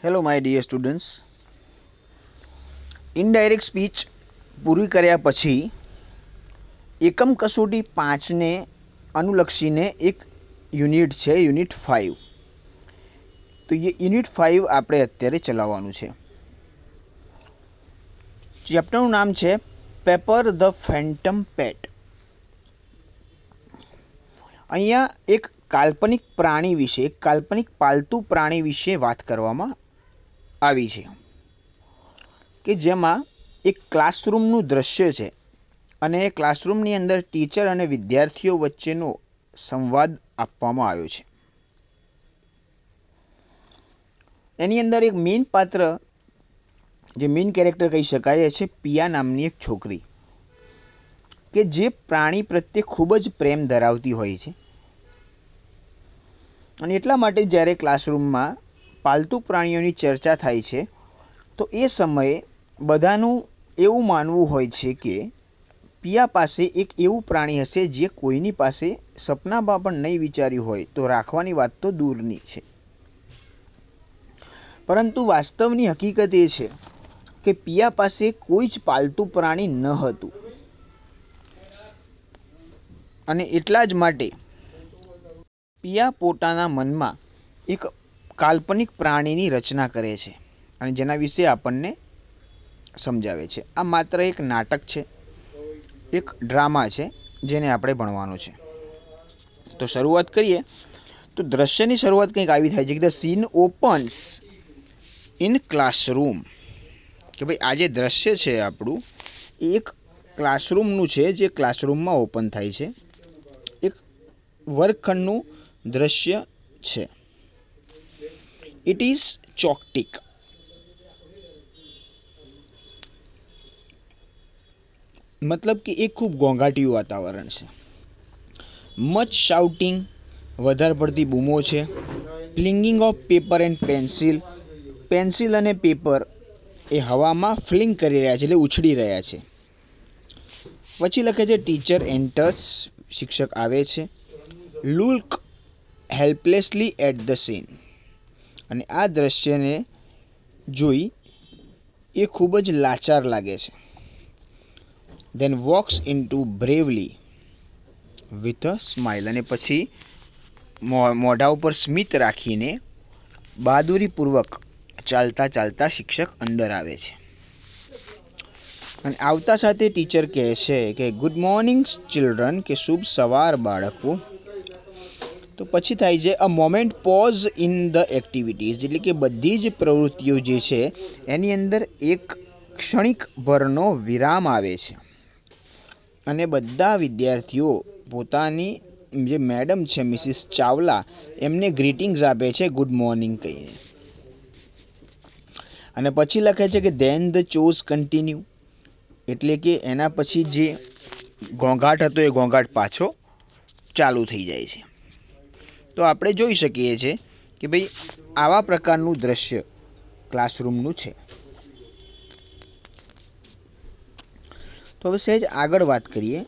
Hello my dear students, indirect speech પૂરી કર્યા પછી એકમ કસોટી 5ને અનુલક્ષીને એક યુનિટ છે, યુનિટ 5. તો એ યુનિટ 5 આપણે અત્યારે ચલાવવાનું છે. ચેપ્ટરનું નામ છે પેપર ધ ફેન્ટમ પેટ. અહીંયા એક કાલ્પનિક પ્રાણી વિશે, એક કાલ્પનિક પાલતુ પ્રાણી વિશે વાત કરવામાં આવી છે કે જેમાં એક ક્લાસરૂમનું દ્રશ્ય છે અને એ ક્લાસરૂમની અંદર ટીચર અને વિદ્યાર્થીઓ વચ્ચેનો સંવાદ આપવામાં આવ્યો છે. એની અંદર એક મેઇન પાત્ર, જે મેઇન કેરેક્ટર કહી શકાય, એ છે પિયા નામની એક છોકરી કે જે પ્રાણી પ્રત્યે ખૂબ જ પ્રેમ ધરાવતી હોય છે. અને એટલા માટે જ્યારે ક્લાસરૂમમાં પાલતુ પ્રાણીઓની ચર્ચા થાય છે તો એ સમયે બધાનું એવું માનવું હોય છે કે પિયા પાસે એક એવું પ્રાણી હશે જે કોઈની પાસે સપનામાં પણ નહીં વિચાર્યું હોય તો રાખવાની વાત તો દૂરની છે. પરંતુ વાસ્તવની હકીકત એ છે કે પિયા પાસે કોઈ જ પાલતુ પ્રાણી ન હતું અને એટલા જ માટે પિયા પોતાના મનમાં એક કાલ્પનિક પ્રાણીની રચના કરે છે અને જેના વિશે આપણને સમજાવે છે. આ માત્ર એક નાટક છે, એક ડ્રામા છે જેને આપણે ભણવાનું છે. તો શરૂઆત કરીએ તો દ્રશ્યની શરૂઆત કંઈક આવી થાય છે કે the scene opens in classroom. કે ભાઈ આ જે દ્રશ્ય છે આપણું એ એક ક્લાસરૂમનું છે, જે ક્લાસરૂમમાં ઓપન થાય છે. એક વર્ગખંડનું દ્રશ્ય છે. It is chaotic. મતલબ કે એ ખૂબ ઘોંઘાટિયું વાતાવરણ છે. મચ શાઉટિંગ, વધારે પડતી બૂમો છે. Flinging of paper and pencil, pencil અને પેપર એ હવામાં ફ્લિંગ કરી રહ્યા છે, એટલે ઉછળી રહ્યા છે. પછી લખે છે ટીચર એન્ટર્સ, શિક્ષક આવે છે. લુક હેલ્પલેસલી એટ ધ સીન, અને આ દ્રશ્યને જોઈ એ ખૂબ જ લાચાર લાગે છે. Then walks into bravely with a smile, અને પછી મોઢા ઉપર સ્મિત રાખીને બહાદુરીપૂર્વક ચાલતા ચાલતા શિક્ષક અંદર આવે છે. અને આવતા સાથે ટીચર કહે છે કે ગુડ મોર્નિંગ ચિલ્ડ્રન, કે શુભ સવાર બાળકો. તો પછી થાય છે a moment pause in the activities, એટલે કે બધી જ પ્રવૃત્તિઓ જે છે એની અંદર એક ક્ષણિક ભરનો વિરામ આવે છે અને બધા વિદ્યાર્થીઓ પોતાની જે મેડમ છે મિસિસ ચાવલા એમને ગ્રીટિંગ્સ આપે છે ગુડ મોર્નિંગ કહીને. અને પછી લખે છે કે ધેન ધ ચોઝ કન્ટિન્યુ, એટલે કે એના પછી જે ઘોંઘાટ હતો એ ઘોંઘાટ પાછો ચાલુ થઈ જાય છે. તો આપણે જોઈ શકીએ છીએ કે ભાઈ આવા પ્રકારનું દ્રશ્ય ક્લાસરૂમનું છે. તો હવે સહેજ આગળ વાત કરીએ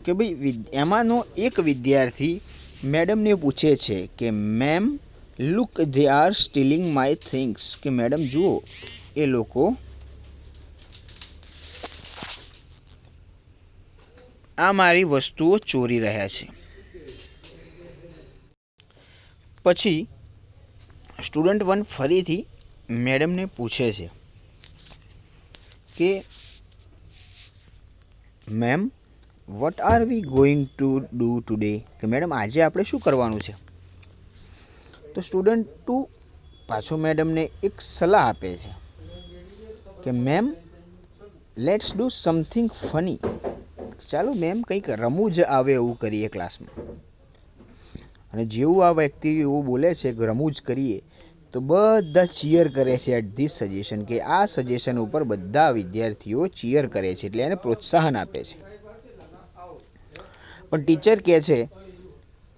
કે ભાઈ એમાંનો એક વિદ્યાર્થી મેડમને પૂછે છે કે ma'am look they are stealing my things, કે મેડમ જુઓ એ લોકો આ મારી વસ્તુઓ ચોરી રહ્યા છે. પછી સ્ટુડન્ટ 1 ફરીથી મેડમને પૂછે છે કે ma'am what are V going to do today, કે મેડમ આજે આપણે શું કરવાનું છે. તો સ્ટુડન્ટ 2 પાછો મેડમને એક સલાહ આપે છે કે ma'am let's do something funny, ચાલો મેમ કંઈક રમૂજ આવે એવું કરીએ ક્લાસમાં. અને જેવું આ વ્યક્તિ એવું બોલે છે કે રમૂજ કરીએ તો બધા ચીયર કરે છે એટ ધીસ સજેશન, કે આ સજેશન ઉપર બધા વિદ્યાર્થીઓ ચીયર કરે છે, એટલે એને પ્રોત્સાહન આપે છે. પણ ટીચર કહે છે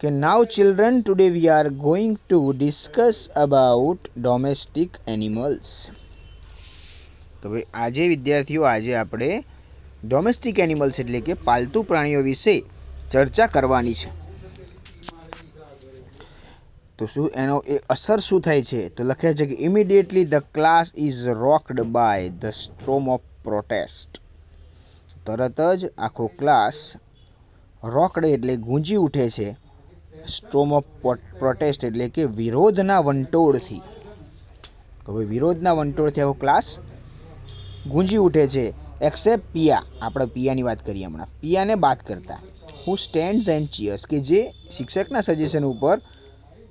કે now children today we are going to discuss about domestic animals. તો ભાઈ આજે વિદ્યાર્થીઓ, આજે આપણે ડોમેસ્ટિક એનિમલ્સ એટલે કે પાલતુ પ્રાણીઓ વિશે ચર્ચા કરવાની છે. તો શું એનો એ અસર શું થાય છે? તો લખે છે કે immediately the class is rocked by the storm of protest. તરત જ આખો ક્લાસ રોક્ડ એટલે ગુંજી ઉઠે છે, સ્ટ્રોમ ઓફ પ્રોટેસ્ટ એટલે કે વિરોધના વંટોળથી. હવે વિરોધના વંટોળથી આખો ક્લાસ ગુંજી ઉઠે છે. એક્સેપ્ટ પિયા, આપણે પિયાની વાત કરીએ હમણાં, પિયાને બાદ કરતા, હુ સ્ટેન્ડ્સ એન્ડ ચીયર્સ, કે જે શિક્ષકના સજેશન ઉપર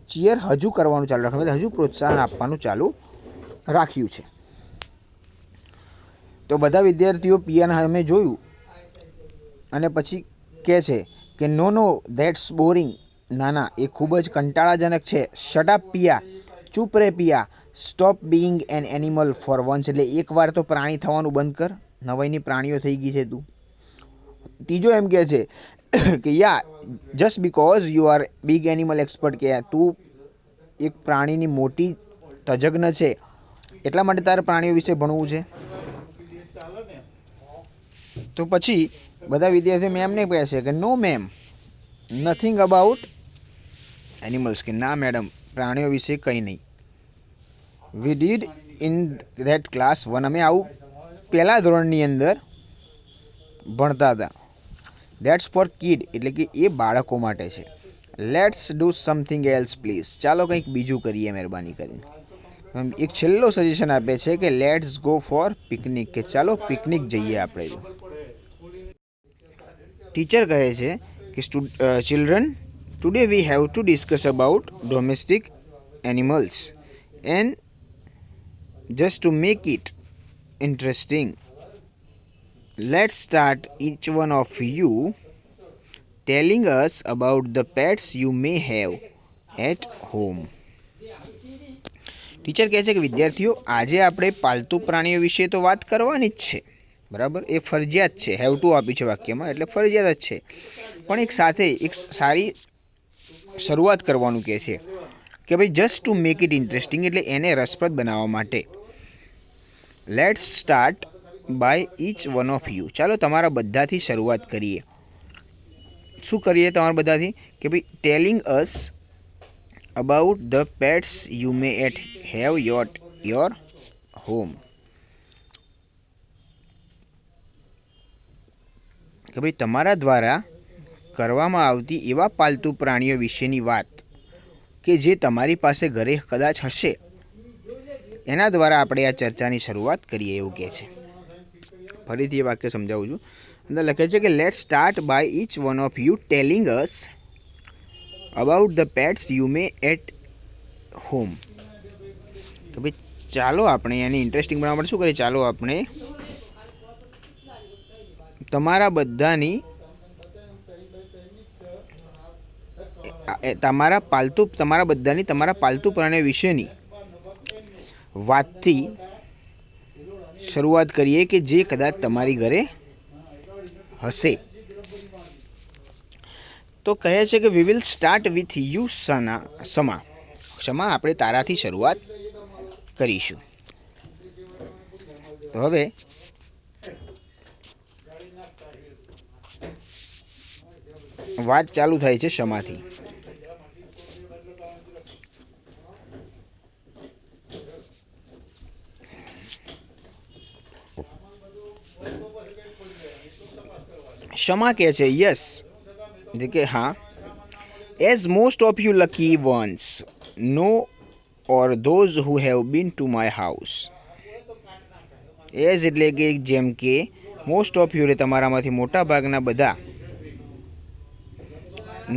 ચીયર હજુ કરવાનું ચાલુ રાખ્યું, હજુ પ્રોત્સાહન આપવાનું ચાલુ રાખ્યું છે. તો બધા વિદ્યાર્થીઓ પિયાને સામે જોયું અને પછી કહે છે કે નો નો ધેટ્સ બોરિંગ, ના ના એ ખૂબ જ કંટાળાજનક છે. શટ અપ પિયા, ચૂપ રે Piya, stop being an animal for once, એટલે એકવાર તો પ્રાણી થવાનું બંધ કર, નવાઈની પ્રાણીઓ થઈ ગઈ છે તું. ત્રીજો એમ કહે છે કે ya just because you are big animal expert, કે તું એક પ્રાણીની મોટી તજજ્ઞ છે એટલા માટે તારે પ્રાણીઓ વિશે ભણવું છે. તો પછી બધા વિદ્યાર્થીઓ મેમને કહે છે કે નો મેમ, નથિંગ અબાઉટ એનિમલ્સ, કે ના મેડમ પ્રાણીઓ વિશે કંઈ નહીં. We did in that class 1, અમે આવું પહેલા ધોરણની અંદર ભણતા હતા. ધેટ્સ ફોર કિડ, એટલે કે એ બાળકો માટે છે. Let's do something else please, ચાલો કંઈક બીજું કરીએ મહેરબાની કરીને. એક છેલ્લો સજેશન આપે છે કે લેટ્સ ગો ફોર પિકનિક, કે ચાલો પિકનિક જઈએ આપણે. ટીચર કહે છે કે children, today we have to discuss about domestic animals and just to make it interesting, let's start each one of you telling us about the pets you may have at home. Teacher કહે છે કે વિદ્યાર્થીઓ, આજે આપણે પાલતુ પ્રાણીઓ વિશે તો વાત કરવાની જ છે, બરાબર, એ ફરજિયાત છે. હેવ ટુ આપ્યું છે વાક્યમાં એટલે ફરજિયાત જ છે, પણ એક સાથે એક સારી શરૂઆત કરવાનું કહે છે કે ભાઈ just to make it interesting, એટલે એને રસપ્રદ બનાવવા માટે. Let's start by each one of you, ચાલો તમારા બધાથી શરૂઆત કરીએ. શું કરીએ તમારા બધાથી? કે ભાઈ telling us about the pets you May have your home, કે ભાઈ તમારા દ્વારા કરવામાં આવતી એવા પાલતુ પ્રાણીઓ વિશેની વાત કે જે તમારી પાસે ઘરે કદાચ હશે, એના દ્વારા આપણે આ ચર્ચાની શરૂઆત કરીએ એવું કહે છે. ફરીથી એ વાક્ય સમજાવું છું. અંદર લખે છે કે let's start by each one of you telling us about the pets you may at home, તો ભાઈ ચાલો આપણે એને ઇન્ટરેસ્ટિંગ બનાવવા માટે શું કરીએ, ચાલો આપણે તમારા બધાની તમારા પાલતુ પ્રાણીઓ વિશેની વાતથી શરૂઆત કરીએ કે જે કદાચ તમારી ઘરે હશે. તો કહે છે કે we will start with you Shama, Kshama આપણે તારાથી શરૂઆત કરીશું. તો હવે વાત ચાલુ થાય છે ક્ષમાથી. ક્ષમા કહે છે યસ, એટલે કે હા, as most of you lucky ones know or those who have been to my house. As એટલે કે જેમ કે, મોસ્ટ ઓફ યુ એટલે તમારામાંથી મોટા ભાગના બધા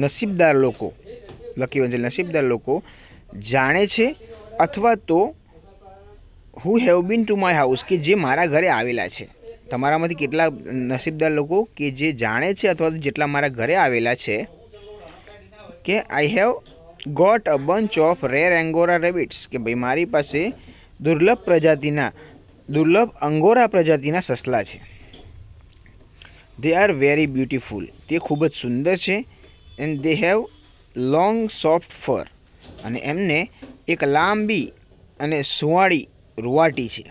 નસીબદાર લોકો, લકી વન્સ નસીબદાર લોકો જાણે છે અથવા તો હુ have been to my house, કે જે મારા ઘરે આવેલા છે. તમારામાંથી કેટલા નસીબદાર લોકો કે જે જાણે છે અથવા તો જેટલા મારા ઘરે આવેલા છે કે I have got a bunch of rare angora rabbits, કે ભાઈ મારી પાસે દુર્લભ અંગોરા પ્રજાતિના સસલા છે. દે આર વેરી બ્યુટીફુલ, તે ખૂબ જ સુંદર છે. And they have long soft fur, અને એમને એક લાંબી અને સુંવાળી રૂંવાટી છે.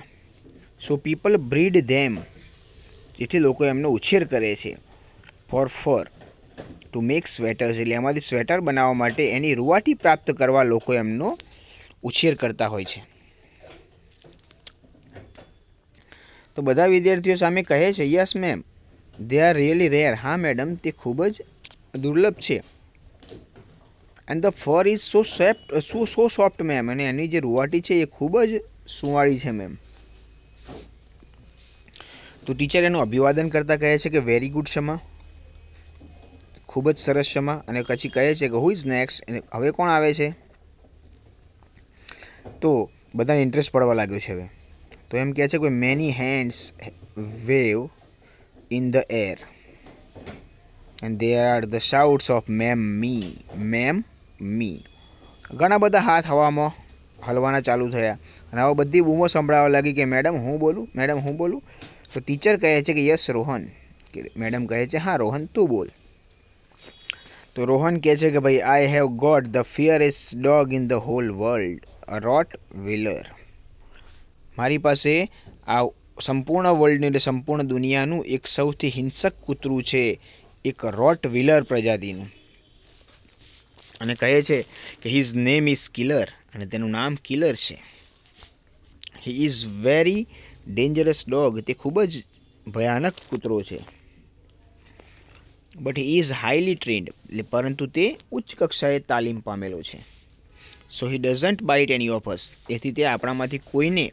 સો પીપલ બ્રીડ ધેમ, જેથી લોકો એમનો ઉછેર કરે છે. For fur, to make sweaters, એટલે એમાંથી સ્વેટર બનાવવા માટે એની રૂંવાટી પ્રાપ્ત કરવા લોકો એમનો ઉછેર કરતા હોય છે. તો બધા વિદ્યાર્થીઓ સામે કહે છે yes ma'am they are really rare, હા મેડમ તે ખૂબ જ દુર્લભ છે. And the fur is so soft ma'am, અને એની જે રૂંવાટી છે એ ખૂબ જ સુંવાળી છે મેમ. તો ટીચર એનું અભિવાદન કરતા કહે છે કે વેરી ગુડ શમા, ખૂબ જ સરસ શમા. અને પછી કહે છે કે હુ ઇઝ નેક્સ્ટ, હવે કોણ આવે છે. તો બધાને ઇન્ટરેસ્ટ પડવા લાગ્યો છે હવે. તો એમ કહે છે કે many hands wave in the air and there are the shouts of ma'am me. ઘણા બધા હાથ હવામાં હલવાના ચાલુ થયા અને હવે બધી બૂમો સંભળાવા લાગી કે મેડમ હું બોલું, મેડમ હું બોલું. તો ટીચર કહે છે કે યસ રોહન, મેડમ કહે છે હા રોહન તું બોલ. તો રોહન કહે છે કે ભાઈ I have got the fiercest dog in the whole world, a Rottweiler. મારી પાસે આ સંપૂર્ણ વર્લ્ડની એટલે સંપૂર્ણ દુનિયાનું એક સૌથી હિંસક કૂતરું છે, એક રોટ વ્હીલર પ્રજાતિનું. અને કહે છે કે હિઝ નેમ ઇઝ કિલર, અને તેનું નામ કિલર છે. He is very dangerous dog, તે ખૂબ જ ભયાનક કૂતરો છે. But he is highly trend, એટલે પરંતુ તે ઉચ્ચ કક્ષાએ તાલીમ પામેલો છે. સો હી doesn't byte any of us, તેથી તે આપણામાંથી કોઈને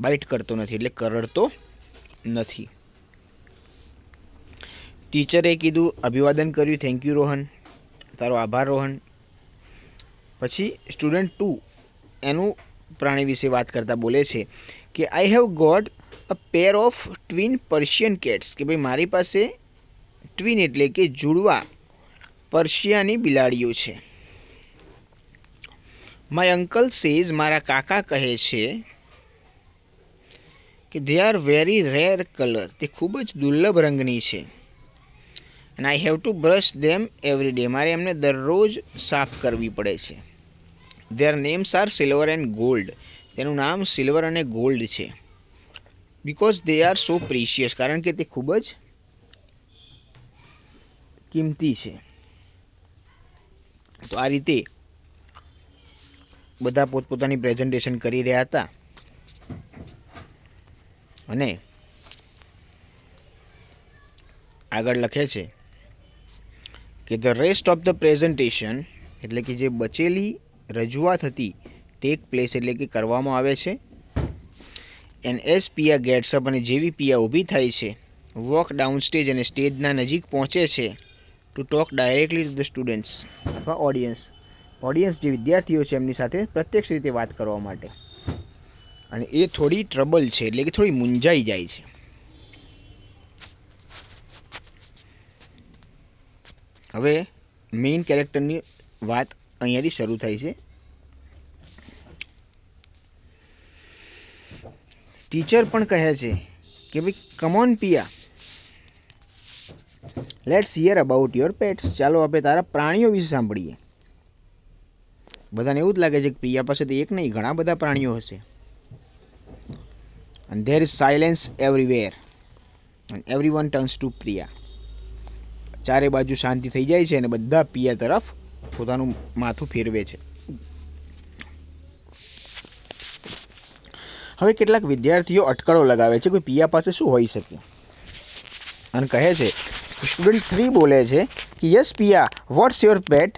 બાઇટ કરતો નથી, એટલે કરડતો નથી. ટીચરે કીધું, અભિવાદન કર્યું, થેન્ક યુ રોહન, તારો આભાર રોહન. પછી સ્ટુડન્ટ 2 એનું પ્રાણી વિશે વાત કરતા બોલે છે કે I have got a pair of twin Persian cats, કે ભાઈ મારી પાસે ટ્વિન એટલે કે જુડવા પર્શિયાની બિલાડીઓ છે. માય અંકલ સેઝ, મારા કાકા કહે છે કે they are very rare colour, તે ખૂબ જ દુર્લભ રંગની છે. And I have to brush them every day, મારે એમને દરરોજ સાફ કરવી પડે છે. Their names are silver and gold, તેનું નામ સિલ્વર અને ગોલ્ડ છે. Because they are so precious, કારણ કે તે ખૂબ જ કિંમતી છે. તો આ રીતે બધા પોતપોતાની પ્રેઝન્ટેશન કરી રહ્યા હતા. અને આગળ લખે છે કે the rest of the presentation, એટલે કે જે બચેલી રજૂઆત હતી ટેક પ્લેસ, એટલે કે કરવામાં આવે છે. And as Piya gets up, અને જેવી પિયા ઊભી થાય છે, વોક ડાઉન સ્ટેજ, અને સ્ટેજના નજીક પહોંચે છે, to talk directly to the students અથવા ઓડિયન્સ જે વિદ્યાર્થીઓ છે એમની સાથે પ્રત્યક્ષ રીતે વાત કરવા માટે. અને એ થોડી ટ્રબલ છે, એટલે કે થોડી મૂંઝાઈ જાય છે. હવે મેઇન કેરેક્ટરની વાત અહીંયાથી શરૂ થાય છે. ટીચર પણ કહે છે કે ભાઈ come on Piya, let's here about your pets, ચાલો આપણે તારા પ્રાણીઓ વિશે સાંભળીએ. બધાને એવું જ લાગે છે કે પિયા પાસે તો એક નહીં ઘણા બધા પ્રાણીઓ હશે. And there is silence everywhere and everyone turns to Priya. ચારે બાજુ શાંતિ થઈ જાય છે અને બધા પિયા તરફ પોતાનું માથું ફેરવે છે. હવે કેટલાક વિદ્યાર્થીઓ અટકળો લગાવે છે કે પિયા પાસે શું હોઈ શકે, અને કહે છે સ્ટુડન્ટ 3 બોલે છે કે યસ પિયા, વોટ્સ યોર પેટ.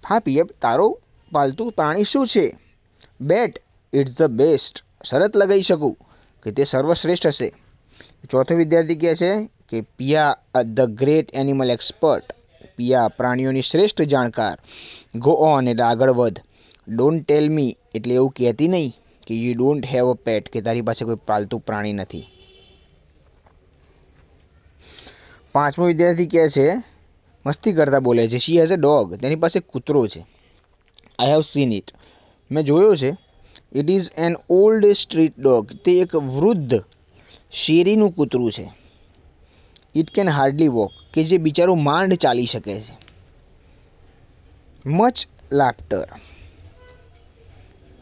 હા પિયા, તારો પાલતુ પ્રાણી શું છે. બેટ, ઇટ્સ ધ બેસ્ટ, શરત લગાવી શકું કે તે સર્વશ્રેષ્ઠ હશે. ચોથો વિદ્યાર્થી કહે છે કે પિયા ધ ગ્રેટ એનિમલ એક્સપર્ટ, પિયા પ્રાણીઓની શ્રેષ્ઠ જાણકાર. ગો ઓન એટલે આગળ વધ. ડોન્ટ ટેલ મી એટલે એવું કહેતી નહીં કે you don't have a pet, કે તારી પાસે કોઈ પાલતુ પ્રાણી નથી. પાંચમો વિદ્યાર્થી કહે છે, મસ્તી કરતા બોલે છે, શી હેઝ અ ડોગ, તેની પાસે કૂતરો છે. આઈ હેવ સીન ઇટ, મેં જોયો છે. It is an old street dog, તે એક વૃદ્ધ શેરીનું કૂતરું છે. ઇટ કેન હાર્ડલી વોક, કે જે બિચારું માંડ ચાલી શકે છે. મચ લાફ્ટર,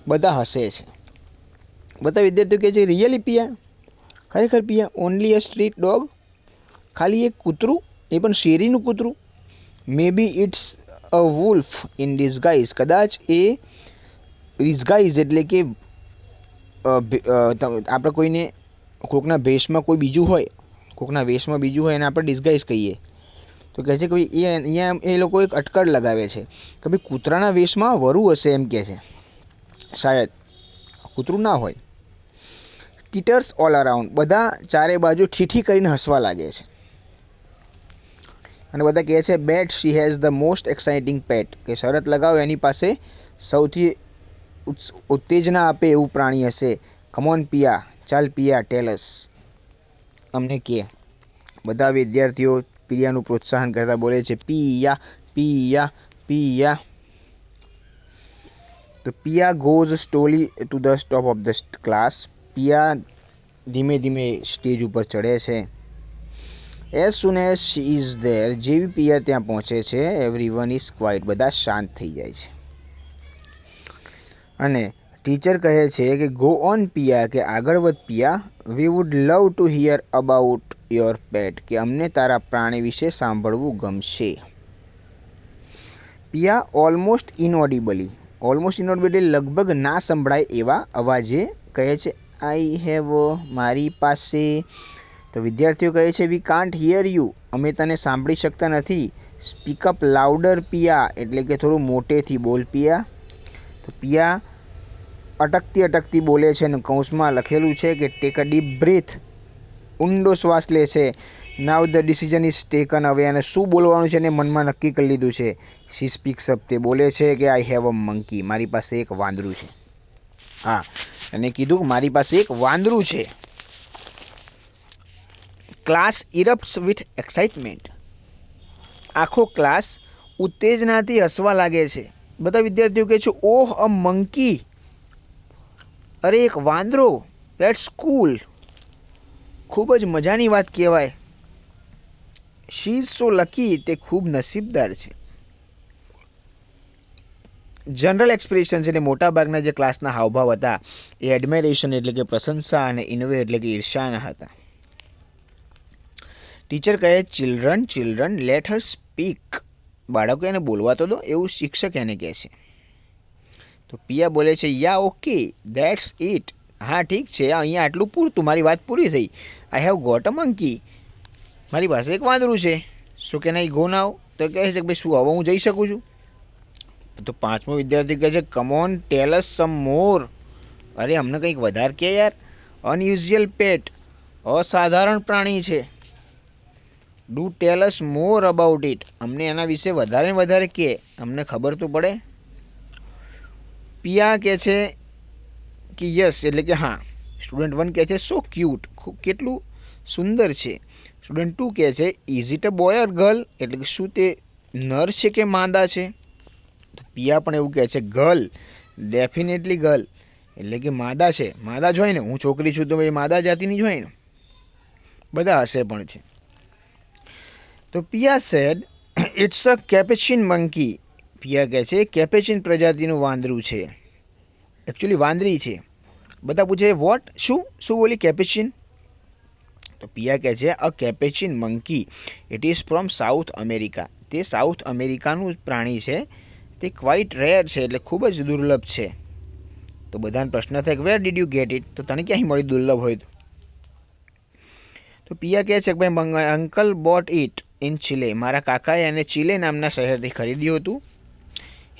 બધા હસે છે. બધા વિદ્યાર્થીઓ કહે છે રિયલી પિયા, ખરેખર પિયા, ઓનલી અ સ્ટ્રીટ ડોગ, ખાલી એક કૂતરું, એ પણ શેરીનું કૂતરું. મે બી ઇટ્સ અ વુલ્ફ ઇન ડિસગાઇઝ. કદાચ એ ડિસગાઇઝ એટલે કે આપણે કોઈને કોકના ભેષમાં કોઈ બીજું હોય, કોકના વેશમાં બીજું હોય એને આપણે ડિસગાઇઝ કહીએ. તો કહે છે કે ભાઈ અહીંયા એ લોકો એક અટકળ લગાવે છે કે ભાઈ કૂતરાના વેશમાં વરુ હશે એમ કહે છે. શાયદ કૂતરું ના હોય. ટીટર્સ ઓલ અરાઉન્ડ. બધા ચારે બાજુ ઠીઠી કરીને હસવા લાગે છે. અને બધા કહે છે bet she has the most exciting pet. કે શરત લગાવો એની પાસે સૌથી ઉત્તેજના આપે એવું પ્રાણી હશે. કમોન પિયા, ચાલ પિયા, ટેલસ, અમને કે. બધા વિદ્યાર્થીઓ પિયાનું પ્રોત્સાહન કરતા બોલે છે પિયા, પિયા, પિયા. તો Piya goes slowly to the top of the class. Piya ધીમે ધીમે સ્ટેજ ઉપર ચડે છે. As soon as she is there. જેવી પિયા ત્યાં પહોંચે છે એવરીવન ઇઝ ક્વાઇટ. બધા શાંત થઈ જાય છે. અને ટીચર કહે છે કે ગો ઓન પિયા, કે આગળ વધ Piya. We would love to hear about your pet. કે અમને તારા પ્રાણી વિશે સાંભળવું ગમશે. પિયા ઓલમોસ્ટ ઇનઓડિબલી. ઓલમોસ્ટ ઇનઓડિબલી લગભગ ના સંભળાય એવા અવાજે કહે છે આઈ હેવ, મારી પાસે. તો વિદ્યાર્થીઓ કહે છે વી કાન્ટ હિયર યુ. અમે તને સાંભળી શકતા નથી. સ્પીક અપ લાઉડર પિયા. એટલે કે થોડું મોટેથી બોલ પિયા. તો પિયા અટકતી અટકતી બોલે છે અને કૌંસમાં લખેલું છે કે ટેક અ ડીપ બ્રીથ. ઊંડો શ્વાસ લે છે. નાવ ધ ડિસિઝન ઇઝ ટેકન. હવે અને શું બોલવાનું છે એને મનમાં નક્કી કરી લીધું છે. શી સ્પીક્સ અપ. તે બોલે છે કે આઈ હેવ અ મંકી. મારી પાસે એક વાંદરું છે. હા, એને કીધું મારી પાસે એક વાંદરું છે. Class erupts with excitement. આખો ક્લાસ ઉત્તેજનાથી હસવા લાગે છે. બધા વિદ્યાર્થીઓ કહે છે ઓહ અ મંકી. અરે એક વાંદરો. That's cool. ખૂબ જ મજાની વાત કહેવાય. She is so lucky. તે ખૂબ નસીબદાર છે. જનરલ એક્સપ્રેશન એટલે મોટાભાગના જે ક્લાસના હાવભાવ હતા એ એડમિરેશન એટલે કે પ્રશંસા અને ઇન્વે એટલે કે ઈર્ષાના હતા. ટીચર કહે ચિલ્ડ્રન, ચિલ્ડ્રન લેટ હર સ્પીક. બાળકો એને બોલવા તો દો, એવું શિક્ષક એને કહે છે. તો પિયા બોલે છે યા ઓકે, ધેટ્સ ઇટ. હા ઠીક છે, અહીંયા આટલું પૂરતું, મારી વાત પૂરી થઈ. I have got a monkey. મારી પાસે એક વાંદરું છે. શું કેન આઈ ગો નાવ. તો કહે છે કે ભાઈ શું હવે હું જઈ શકું છું. તો પાંચમો વિદ્યાર્થી કહે છે કમ ઓન ટેલ અસ સમ મોર. અરે અમને કંઈક વધારે કે યાર. Unusual pet. અસાધારણ પ્રાણી છે. Do tell us more about it. અમને એના વિશે વધારે વધારે કે, અમને ખબર તો પડે. પિયા કહે છે કે યસ એટલે કે હા. સ્ટુડન્ટ 1 કહે છે સો ક્યુટ. કેટલું સુંદર છે. સ્ટુડન્ટ 2 કહે છે is it a boy or girl. એટલે કે શું તે નર છે કે માદા છે. તો પિયા પણ એવું કહે છે ગર્લ, ડેફિનેટલી ગર્લ. એટલે કે માદા છે. માદા જ હોય ને, હું છોકરી છું તો ભાઈ માદા જાતિની જ હોય ને. બધા હશે પણ છે. તો પિયા sad it's a capuchin monkey. પિયા કહે છે કેપેચિન પ્રજાતિનું વાંદરું છે. એકચ્યુઅલી વાંદરી છે. બધા પૂછે વોટ, શું શું બોલી કેપેચિન. તો પિયા કહે છે a capuchin monkey it is from South America. તે સાઉથ અમેરિકાનું પ્રાણી છે. તે ક્વાઇટ રેર છે, એટલે ખૂબ જ દુર્લભ છે. તો બધાને પ્રશ્ન થાય કે where did you get it. તો તને ક્યાંય મળી દુર્લભ હોય તો પિયા કહે છે કે ભાઈ અંકલ બોટ ઇટ ઇન ચિલે. મારા કાકાએ એને ચિલે નામના શહેરથી ખરીદ્યું હતું.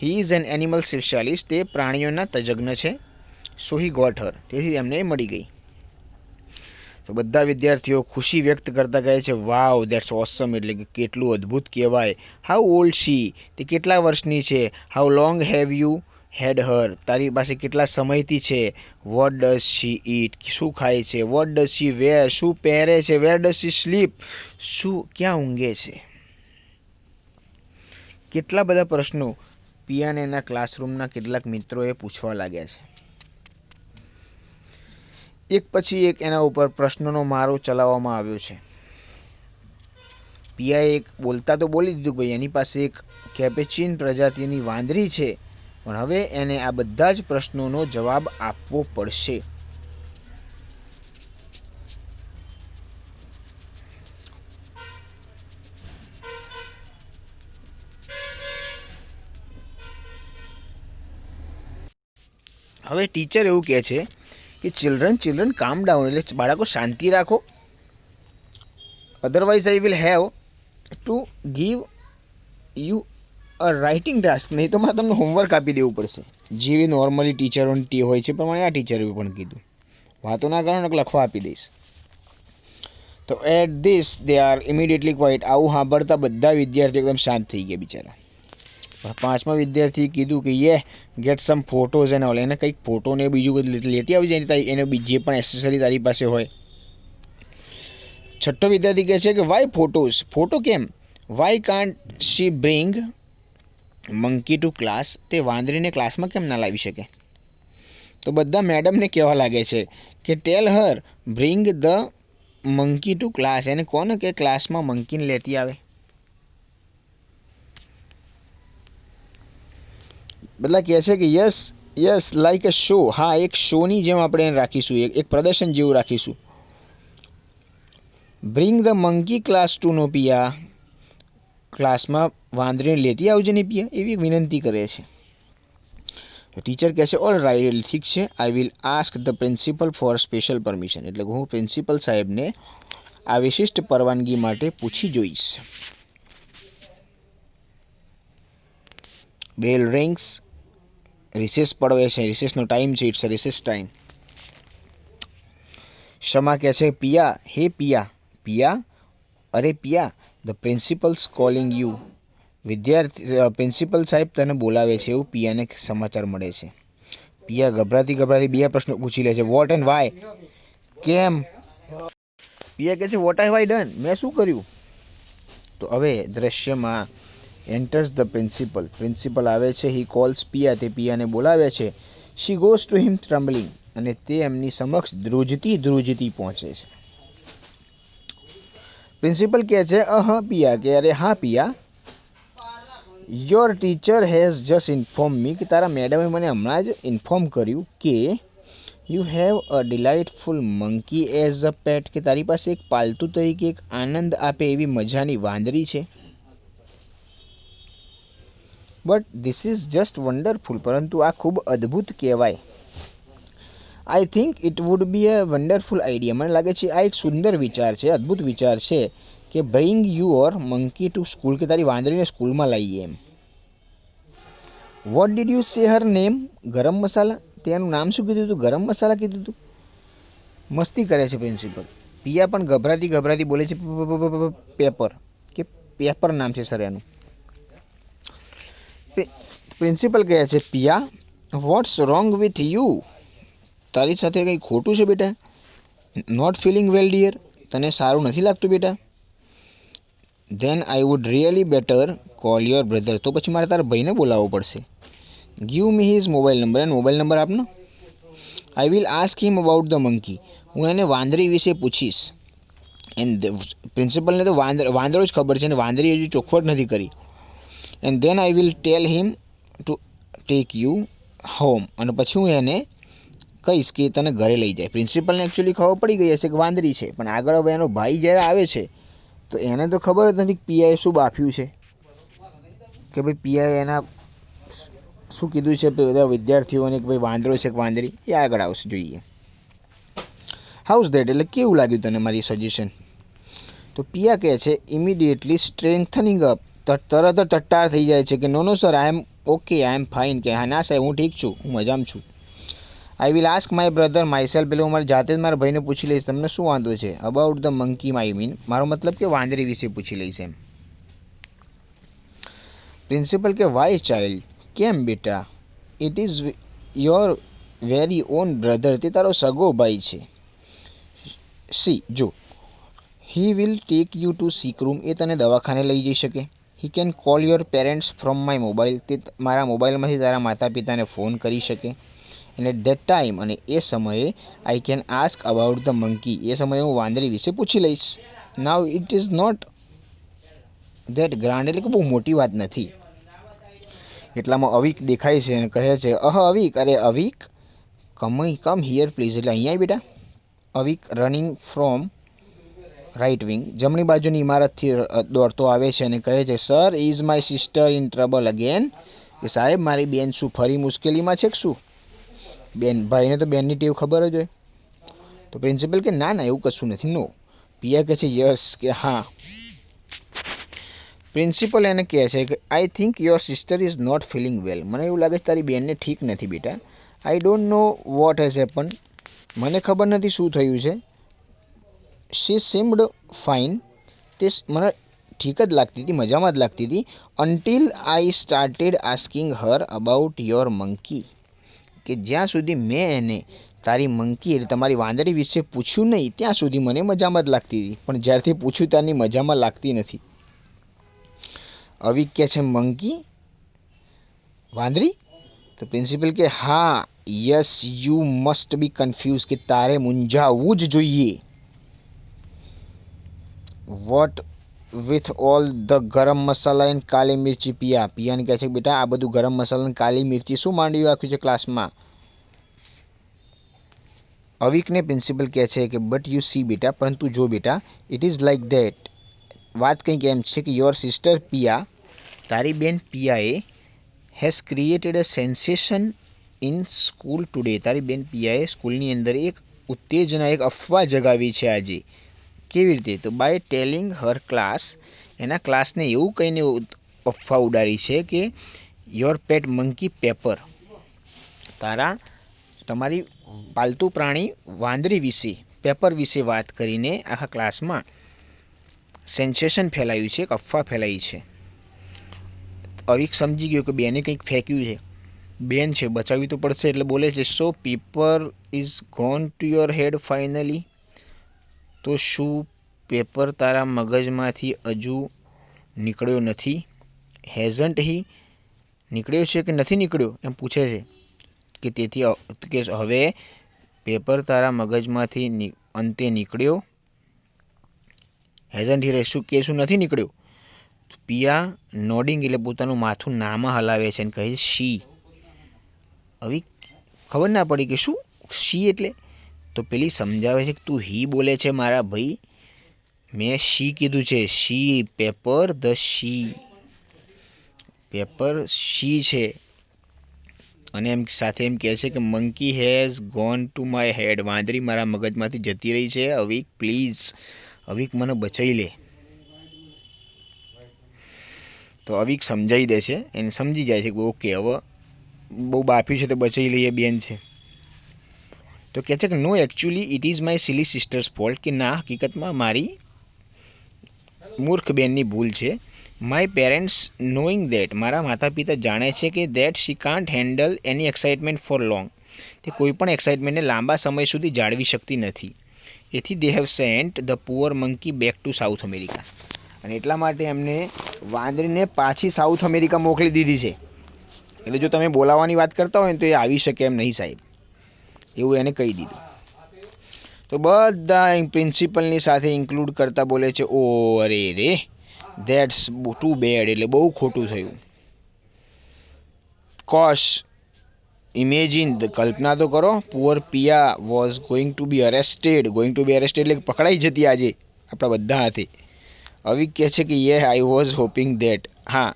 He is an animal specialist. તે પ્રાણીઓના તજજ્ઞ છે. સો હી ગોટ હર. તેથી એમને મળી ગઈ. તો બધા વિદ્યાર્થીઓ ખુશી વ્યક્ત કરતા કહે છે વાવ ધેટ્સ ઓસમ. એટલે કે કેટલું અદ્ભુત કહેવાય. How old she. તે કેટલા વર્ષની છે. How long have you had her. તારી પાસે કેટલા સમયથી છે. What does she eat. શું ખાય છે. What does she wear. શું પહેરે છે. Where does she sleep. શું ક્યાં ઊંઘે છે. કેટલા બધા પ્રશ્નો પિયાને એના ક્લાસરૂમના કેટલાક મિત્રોએ પૂછવા લાગ્યા છે. એક પછી એક એના ઉપર પ્રશ્નોનો મારો ચલાવવામાં આવ્યો છે. પિયાએ એક બોલતા તો બોલી દીધું ભાઈ એની પાસે એક કેપેચિન પ્રજાતિની વાંદરી છે, પણ હવે એને આ બધા જ પ્રશ્નોનો જવાબ આપવો પડશે. હવે ટીચર એવું કહે છે કે ચિલ્ડ્રન કામ ડાઉન, એટલે બાળકો શાંતિ રાખો, otherwise I will have to give you a writing task, નહીં તો મારે તમને હોમવર્ક આપી દેવું પડશે. જેવી નોર્મલી ટીચરોની ટી હોય છે પ્રમાણે આ ટીચરે પણ કીધું, વાતો ના કરો ને લખવા આપી દઈશ. તો at this they are immediately quiet. આવું સાંભળતા બધા વિદ્યાર્થીઓ એકદમ શાંત થઈ ગયા બિચારા. પાંચમા વિદ્યાર્થીએ કીધું કે gate sum photos and all, એને કંઈક ફોટો ને બીજું કંઈક લેતી આવી જાય, એને જે પણ એસેસરી તારી પાસે હોય. છઠ્ઠો વિદ્યાર્થી કહે છે કે વાય ફોટોઝ, ફોટો કેમ, why can't she bring monkey to class, તે વાંદરીને ક્લાસમાં કેમ ના લાવી શકે. તો બધા મેડમને કહેવા લાગે છે કે tell her bring the monkey to class, એને કોને કે ક્લાસમાં મંકીને લેતી આવે. બધા કહે છે કે યસ લાઈક અ શો, હા એક શોની જેમ આપણે એને રાખીશું, એક પ્રદર્શન જેવું રાખીશું. Bring the monkey class to no Piya, ક્લાસમાં વાંદરીને લેતી આવજે ને પિયા, એવી વિનંતી કરે છે. ટીચર કહે છે ઓલ રાઇટ, ઠીક છે, I will ask the principal for special permission, એટલે હું પ્રિન્સિપલ સાહેબને આ વિશિષ્ટ પરવાનગી માટે પૂછી જોઈશ. બેલ રિંગ્સ, રિસેસ પડવે છે, રિસેસનો ટાઈમ છે, it's a recess time. Shama કહે છે પિયા, હે પિયા, અરે Piya, the principal's calling you, principal સાહેબ તને બોલાવે છે, એવું પિયાને સમાચાર મળે છે. પિયા ગભરાતી બે પ્રશ્નો પૂછી લે છે, વોટ એન્ડ વાય, કેમ. પિયા કહે છે વોટ હેવ આઈ ડન, મેં શું કર્યું. તો હવે દ્રશ્યમાં એન્ટર્સ ધ પ્રિન્સિપલ આવે છે, હી કોલ્સ પિયા, તે પિયાને બોલાવે છે. શી ગોઝ ટુ હિમ ટ્રમ્બલિંગ, અને તે એમની સમક્ષ ધ્રુજતી પહોંચે છે. પ્રિન્સિપલ કહે છે પિયા, કે અરે હા Piya, your teacher has just inform me, કે તારા મેડમે મને હમણાં જ ઇન્ફોર્મ કર્યું કે you have a delightful monkey as a pet, કે તારી પાસે એક પાલતુ તરીકે એક આનંદ આપે એવી મજાની વાંદરી છે. But this is just wonderful, પરંતુ આ ખૂબ અદ્ભુત કહેવાય. I think it would be a wonderful idea, મને લાગે છે આ એક સુંદર વિચાર છે, અદ્ભુત વિચાર છે કે bring your monkey to school, કે તારી વાંદરીને સ્કૂલમાં લાવીએ એમ. What did you say Har name, ગરમ મસાલા, તેનું નામ શું કીધું હતું, ગરમ મસાલા કીધું હતું. મસ્તી કરે છે પ્રિન્સિપલ. પિયા પણ ગભરાતી બોલે છે પેપર, કે પેપર નામ છે સર એનું. પ્રિન્સિપલ કહે છે પિયા, વોટ્સ રોંગ વિથ યુ, તારી સાથે કંઈ ખોટું છે બેટા. નોટ ફિલિંગ વેલ ડિયર, તને સારું નથી લાગતું બેટા. Then I would really better call your brother, તો પછી મારે તારા ભાઈને બોલાવવો પડશે. Give me his mobile number, એનો મોબાઈલ નંબર આપનો. I will ask him about the monkey, હું એને વાંદરી વિશે પૂછીશ. એન્ડ પ્રિન્સિપલને તો વાંદરો જ ખબર છે, અને વાંદરી હજુ ચોખવટ નથી કરી. And then I will tail him to take you home, અને પછી હું એને કહીશ કે તને ઘરે લઈ જાય. પ્રિન્સિપલને એકચ્યુઅલી ખબર પડી ગઈ હશે કે વાંદરી છે, પણ આગળ હવે એનો ભાઈ જ્યારે આવે છે તો એને તો ખબર જ નથી પિયાએ શું બાફ્યું છે, કે ભાઈ પિયાએ એના શું કીધું છે બધા વિદ્યાર્થીઓને કે ભાઈ વાંદરો છે કે વાંદરી, એ આગળ આવશે જોઈએ. હાઉસ દેટ, એટલે કેવું લાગ્યું તને મારી સજેશન. તો પિયા કહે છે ઇમિડિયેટલી સ્ટ્રેન્થનિંગ અપ, તરત જ ટટ્ટાર થઈ જાય છે કે no sir I am okay, I am fine, કે હા ના સાહેબ હું ઠીક છું, હું મજામાં છું. આઈ will ask my brother myself, એટલે હું મારી જાતે જ મારા ભાઈને પૂછી લઈશ તમને શું વાંધો છે. About the monkey I mean, મારો મતલબ કે વાંદરી વિશે પૂછી લઈશ એમ. પ્રિન્સિપલ કે વાય ચાઇલ્ડ, કેમ બેટા, it is your very own brother, તે તારો સગો ભાઈ છે. સી જો, he will take you to sick room, એ તને દવાખાને લઈ જઈ શકે. He can call your parents from my mobile, તે મારા મોબાઈલમાંથી તારા માતા પિતાને ફોન કરી શકે. એન્ડ એટ ધેટ ટાઈમ, અને એ સમયે I can ask about the monkey, એ સમયે હું વાંદરી વિશે પૂછી લઈશ. Now it is not that grand, એટલે કે બહુ મોટી વાત નથી. એટલામાં અવિક દેખાય છે અને કહે છે અવિક, અરે અવિક, કમ હિયર પ્લીઝ, એટલે અહીંયા આવી બેટા. અવિક રનિંગ ફ્રોમ રાઇટ વિંગ, જમણી બાજુની ઇમારતથી દોડતો આવે છે અને કહે છે sir is my sister in trouble again, કે સાહેબ મારી બેન શું ફરી મુશ્કેલીમાં છે કે શું. બેન ભાઈને તો બેનની ટેવ ખબર જ હોય. તો પ્રિન્સિપલ કે ના ના એવું કશું નથી, નો. પિયા કહે છે યસ, કે હા. પ્રિન્સિપલ એને કહે છે કે I think your sister is not feeling well. મને એવું લાગે છે તારી બેનને ઠીક નથી બેટા. I don't know what has happen. મને ખબર નથી શું થયું છે. She seemed fine. તે મને ઠીક જ લાગતી હતી, મજામાં જ લાગતી હતી. Until I started asking Har about your monkey. કે જ્યાં સુધી મેં એને તારી મંકી એટલે તમારી વાંદરી વિશે પૂછ્યું નહીં ત્યાં સુધી મને મજામાં જ લાગતી હતી, પણ જ્યારથી પૂછ્યું ત્યારની મજામાં લાગતી નથી. અવિક કે છે મંકી, વાંદરી? તો પ્રિન્સિપલ કે હા, yes you must be confuse, કે તારે મૂંઝાવવું જ જોઈએ. વોટ વિથ ઓલ ધ ગરમ મસાલા એન્ડ કાલી મિર્ચી પિયા. પિયાને કહે છે બેટા આ બધું ગરમ મસાલા અને કાલી મિર્ચી શું માંડી રાખ્યું છે ક્લાસમાં. અવિકને પ્રિન્સિપલ કહે છે કે બટ યુ સી બેટા, પરંતુ જો બેટા, ઇટ ઇઝ લાઇક ધેટ. વાત કંઈક એમ છે કે યોર સિસ્ટર પિયા, તારી બેન પિયાએ has created a sensation in school today. તારી બેન પિયાએ સ્કૂલની અંદર એક ઉત્તેજના, એક અફવા જગાવી છે આજે. કેવી રીતે? તો બાય ટેલિંગ હર ક્લાસ, એના ક્લાસને એવું કહીને અફવા ઉડાડી છે કે યોર પેટ મંકી પેપર, તમારી પાલતુ પ્રાણી વાંદરી વિશે, પેપર વિશે વાત કરીને આખા ક્લાસમાં સેન્સેશન ફેલાયું છે, એક અફવા ફેલાઈ છે. અવિક સમજી ગયો કે બેને કંઈક ફેંક્યું છે. બેન છે, બચાવવી તો પડશે, એટલે બોલે છે so paper is gone to your head finally. તો શું પેપર તારા મગજમાંથી હજુ નીકળ્યો નથી? હેઝન્ટ હી, નીકળ્યો છે કે નથી નીકળ્યો એમ પૂછે છે. કે તેથી કે હવે પેપર તારા મગજમાંથી અંતે નીકળ્યો? હેઝન્ટ હી શું કે શું નથી નીકળ્યો? પિયા નોડિંગ એટલે પોતાનું માથું નામાં હલાવે છે અને કહે છે શી. હવે ખબર ના પડી કે શું શી એટલે. તો પેલી સમજાવે છે કે તું હી બોલે છે મારા ભાઈ, મેં શી કીધું છે. શી પેપર, ધ શી પેપર શી છે. અને એમ સાથે એમ કહે છે કે monkey has gone to my head. વાંદરી મારા મગજમાંથી જતી રહી છે. અવિક પ્લીઝ, અવિક મને બચાવી લે. તો અવિક સમજાઈ દે છે, એને સમજી જાય છે કે ઓકે હવે બહુ બાફ્યું છે તો બચાવી લઈએ, બેન છે. તો કહે છે કે no actually it is my silly sister's fault. કે ના, હકીકતમાં મારી મૂર્ખ બેનની ભૂલ છે. માય પેરેન્ટ્સ નોઈંગ દેટ, મારા માતા પિતા જાણે છે કે that she can't handle any excitement for long, તે કોઈ પણ એક્સાઇટમેન્ટને લાંબા સમય સુધી જાળવી શકતી નથી. એથી they have sent the poor monkey back to South America. અને એટલા માટે એમને વાંદરીને પાછી સાઉથ અમેરિકા મોકલી દીધી છે. એટલે જો તમે બોલાવવાની વાત કરતા હોય ને તો એ આવી શકે એમ નહીં સાહેબ, એવું એને કહી દીધું. તો બધા પ્રિન્સિપલની સાથે ઇન્ક્લુડ કરતા બોલે છે ઓ અરે રે, ધેટ્સ ટુ બેડ, એટલે બહુ ખોટું થયું. કોશ, ઇમેજિન, કલ્પના તો કરો, poor Pia was going to be arrested. Going to be arrested એટલે પકડાઈ જતી આજે આપણા બધા હાથે. અવિક કહે છે કે યે આઈ વોઝ હોપિંગ ધેટ, હા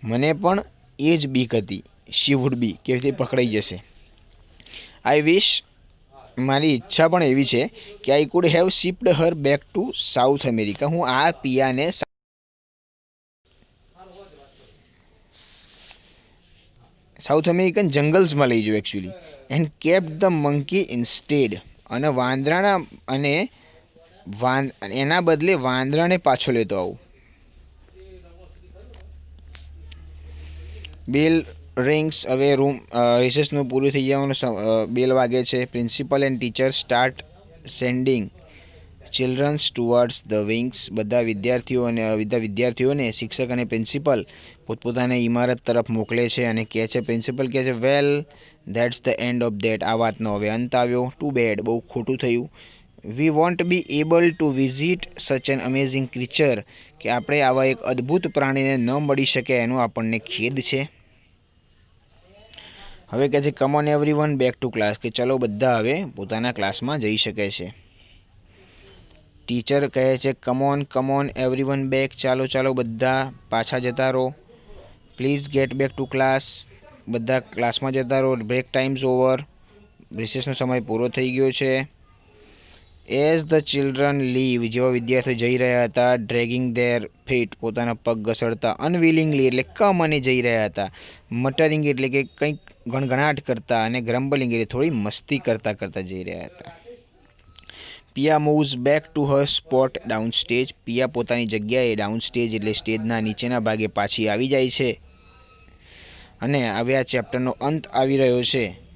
મને પણ એ જ બીક હતી, શી વુડ બી, કે તે પકડાઈ જશે. આઈ વિશ, મારી ઈચ્છા પણ એવી છે કે I could have shipped her back to South America. હું આ પિયાને સાઉથ અમેરિકન જંગલ્સમાં લઈ જાઉં actually, and kept the monkey instead. અને વાંદરાના અને એના બદલે વાંદરાને પાછો લેતો આવું. બેલ રિંગ્સ, હવે રૂમ રિસેસનું પૂરું થઈ જવાનું બેલ વાગે છે. Principal and teacher start sending childrens towards the wings. બધા વિદ્યાર્થીઓને શિક્ષક અને પ્રિન્સિપલ પોતપોતાની ઇમારત તરફ મોકલે છે અને કહે છે, પ્રિન્સિપલ કહે છે well that's the end of that, આ વાતનો હવે અંત આવ્યો. ટુ બેડ, બહુ ખોટું થયું. We won't be able to visit such an amazing creature, કે આપણે આવા એક અદ્ભુત પ્રાણીને ન મળી શકે એનો આપણને ખેદ છે. હવે કહે છે come on everyone back to class, કે ચલો બધા હવે પોતાના ક્લાસમાં જઈ શકે છે. ટીચર કહે છે કમ ઓન એવરીવન બેક, ચાલો ચાલો બધા પાછા જતા રહો. Please get back to class, બધા ક્લાસમાં જતા રહો, બ્રેક ટાઈમ્સ ઓવર. રિસેસનો સમય પૂરો થઈ ગયો છે. એઝ ધ ચિલ્ડ્રન લીવ, જેવા વિદ્યાર્થીઓ જઈ રહ્યા હતા, ડ્રેગિંગ ધેર ફીટ, પોતાના પગ ઘસડતા, અનવિલિંગલી એટલે કમને જઈ રહ્યા હતા, મટરિંગ એટલે કે કંઈક ગણગણાટ કરતા, અને ગ્રમ્બલિંગ એટલે થોડી મસ્તી કરતા કરતા જઈ રહ્યા હતા. Piya moves back to her spot down stage, Piya પોતાની જગ્યાએ ડાઉન સ્ટેજ એટલે સ્ટેજના નીચેના ભાગે પાછી આવી જાય છે. અને હવે આ ચેપ્ટરનો અંત આવી રહ્યો છે.